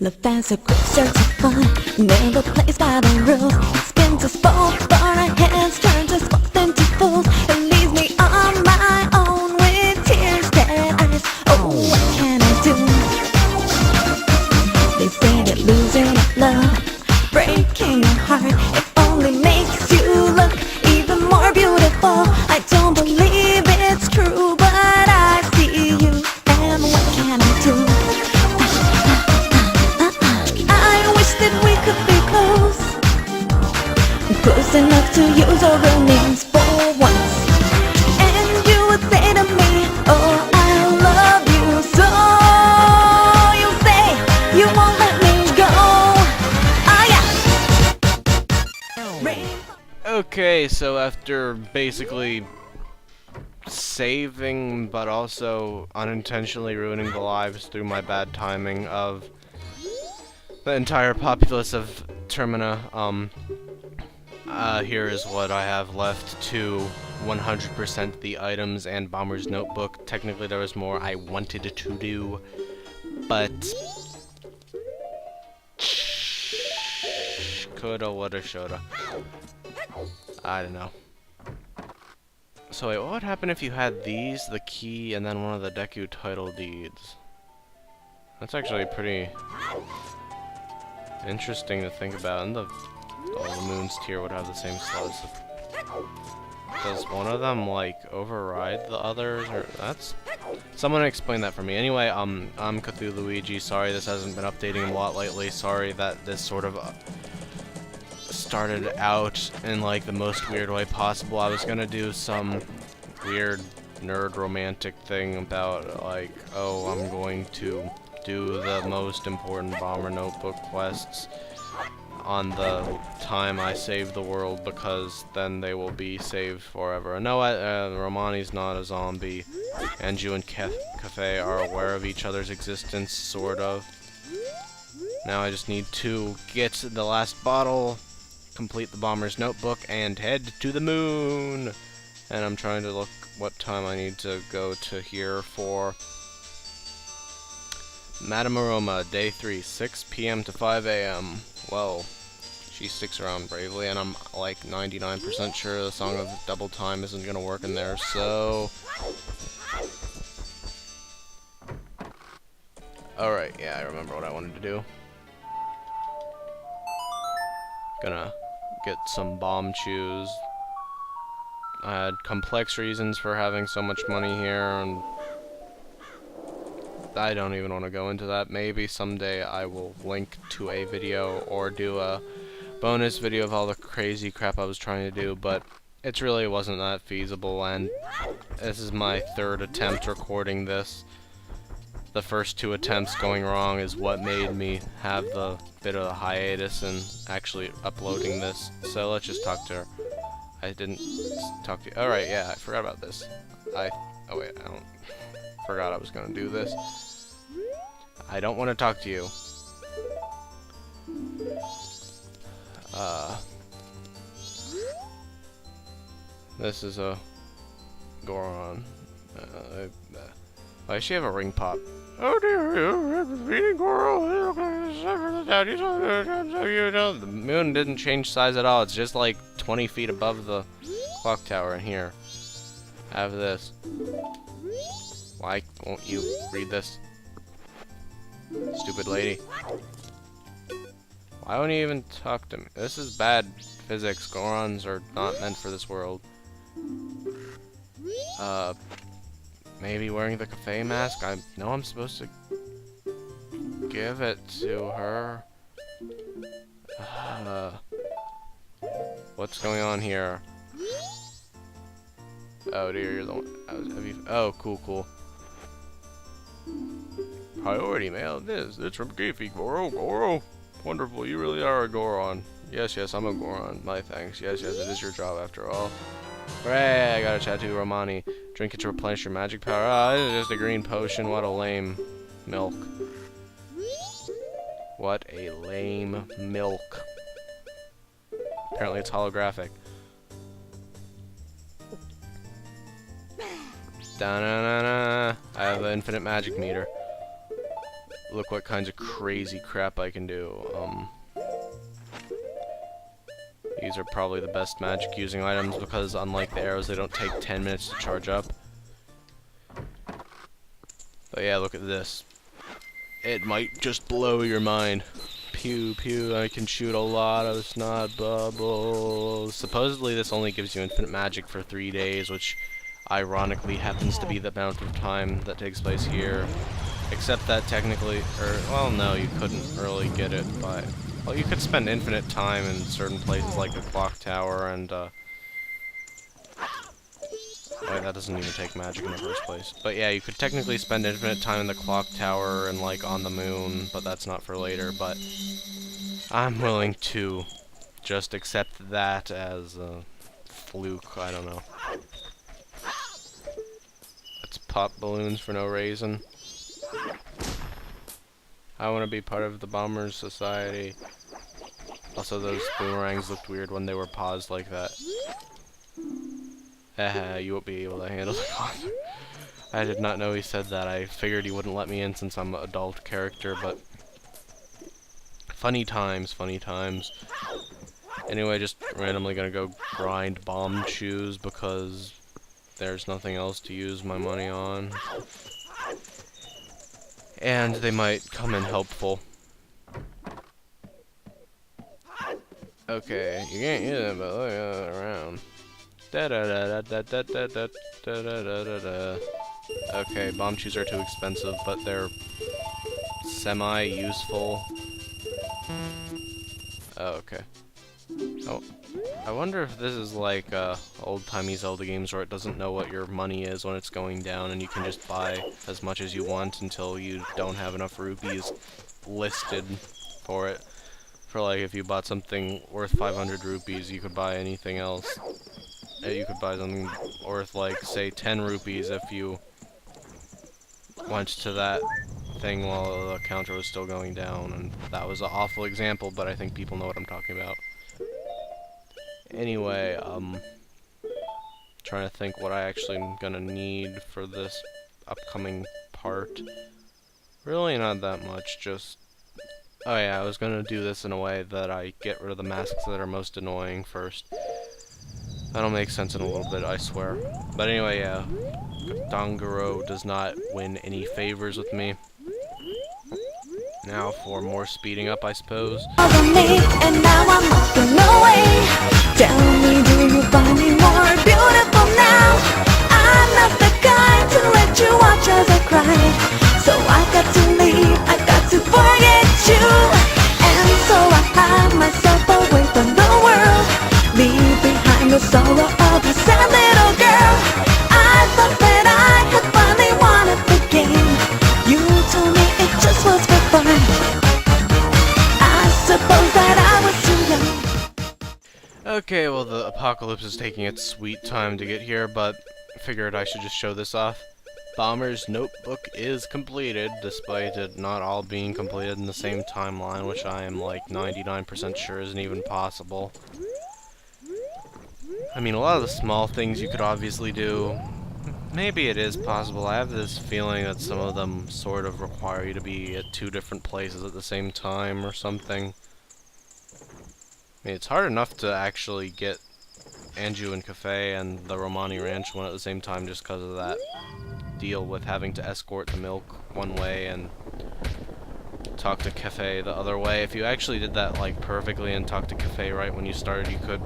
Love as a quick search of fun, never plays by the rules. Spins us both for our hands, turns us both into fools, and leaves me on my own with tears dead eyes. Oh, what can I do? They say that losing love, breaking your heart, it only makes you look even more beautiful. I don't believe it's true, but I see you, and what can I do? That we could be close, close enough to use our real names for once. And you would say to me, oh, I love you so. You say you won't let me go. Oh yeah. Okay, so after basically saving but also unintentionally ruining the lives through my bad timing of the entire populace of Termina, here is what I have left to 100% the items and Bomber's Notebook. Technically there was more I wanted to do, but coulda, woulda, shoulda. I don't know. So wait, what would happen if you had these, the key, and then one of the Deku title deeds? That's actually pretty interesting to think about, and the Moon's tier would have the same slots. Does one of them like override the others, or that's? Someone explain that for me. Anyway, I'm Cthulhu Luigi. Sorry this hasn't been updating a lot lately. Sorry that this sort of started out in like the most weird way possible. I was gonna do some weird nerd romantic thing about like, oh, I'm going to do the most important Bomber Notebook quests on the time I save the world, because then they will be saved forever. No, Romani's not a zombie, and you and Cafe are aware of each other's existence, sort of. Now I just need to get the last bottle, complete the Bomber's Notebook, and head to the moon. And I'm trying to look what time I need to go to here for Madame Aroma, day 3, 6 p.m. to 5 a.m. Well, she sticks around bravely, and I'm like 99% sure the Song of Double Time isn't gonna work in there, so alright, yeah, I remember what I wanted to do. Gonna get some bomb chews. I had complex reasons for having so much money here, and I don't even want to go into that. Maybe someday I will link to a video or do a bonus video of all the crazy crap I was trying to do, but it really wasn't that feasible, and this is my 3rd attempt recording this. The first 2 attempts going wrong is what made me have the bit of a hiatus in actually uploading this. So let's just talk to her. I didn't talk to you. Alright, yeah, I forgot about this. Oh wait, I don't... forgot I was gonna do this. I don't want to talk to you. This is a Goron. Why does she have a ring pop? Oh dear, reading Goron. The moon didn't change size at all. It's just like 20 feet above the clock tower in here. Have this. Why won't you read this? Stupid lady. Why won't you even talk to me? This is bad physics. Gorons are not meant for this world. Maybe wearing the cafe mask? I know I'm supposed to give it to her. What's going on here? Oh dear, you're the one. Oh, cool. Priority mail. It's from Geefy. Goro. Wonderful, you really are a Goron. Yes, I'm a Goron. My thanks. Yes, it is your job after all. Hooray, I got a tattoo, Romani. Drink it to replenish your magic power. Ah, this is just a green potion. What a lame milk. What a lame milk. Apparently it's holographic. Da-na-na-na. I have an infinite magic meter. look what kinds of crazy crap I can do. These are probably the best magic using items because unlike the arrows, they don't take 10 minutes to charge up. But yeah, look at this. It might just blow your mind. Pew pew, I can shoot a lot of snot bubbles. Supposedly this only gives you infinite magic for 3 days, which ironically happens to be the amount of time that takes place here. Except that technically, well no, you couldn't really get it by... Well, you could spend infinite time in certain places like the clock tower and, wait, that doesn't even take magic in the first place. But yeah, you could technically spend infinite time in the clock tower and like on the moon, but that's not for later, but I'm willing to just accept that as a fluke, I don't know. Let's pop balloons for no reason. I want to be part of the Bombers Society. Also, those boomerangs looked weird when they were paused like that. You won't be able to handle the concert. I did not know he said that. I figured he wouldn't let me in since I'm an adult character, but... Funny times, funny times. Anyway, just randomly gonna go grind bomb shoes because there's nothing else to use my money on. And they might come in helpful. Okay, you can't use it, but look at it around. Da da da da da da da da da da da da. Okay, bomb shoes are too expensive, but they're semi-useful. Oh, okay. Oh, I wonder if this is like old-timey Zelda games where it doesn't know what your money is when it's going down, and you can just buy as much as you want until you don't have enough rupees listed for it. For like, if you bought something worth 500 rupees, you could buy anything else. You could buy something worth like, say, 10 rupees if you went to that thing while the counter was still going down, and that was an awful example, but I think people know what I'm talking about. Anyway, trying to think what I actually am gonna need for this upcoming part. Really not that much, just... Oh yeah, I was gonna do this in a way that I get rid of the masks that are most annoying first. That'll make sense in a little bit, I swear. But anyway, yeah. Dongoro does not win any favors with me. Now for more speeding up, I suppose. And now I'm walking away. Tell me, do you find me more beautiful now? I'm not the kind to let you watch as I cry. So I got to leave, I got to forget you. And so I hide myself away from the world. Leave behind the sorrow of a sad little girl. I thought that I had finally won at the game. You told me it just was for fun. I suppose that I was too young. Okay, well the apocalypse is taking its sweet time to get here, but I figured I should just show this off. Bomber's notebook is completed, despite it not all being completed in the same timeline, which I am like 99% sure isn't even possible. I mean, a lot of the small things you could obviously do, maybe it is possible. I have this feeling that some of them sort of require you to be at 2 different places at the same time or something. I mean, it's hard enough to actually get Anju and Cafe and the Romani Ranch one at the same time just because of that deal with having to escort the milk one way and talk to Cafe the other way. If you actually did that like perfectly and talked to Cafe right when you started, you could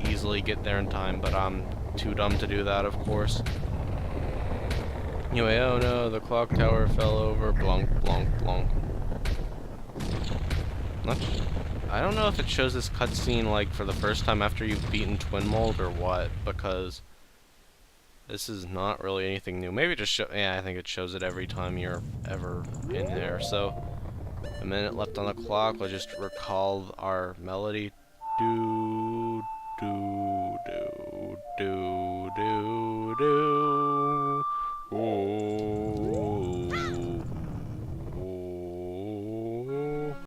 easily get there in time, but I'm too dumb to do that, of course. Anyway, oh no, the clock tower fell over. Blonk, blonk, blonk. I don't know if it shows this cutscene like for the first time after you've beaten Twin Mold or what, because this is not really anything new. Maybe just show, yeah, I think it shows it every time you're ever in there. So, a minute left on the clock. Let's just recall our melody. Do do do do do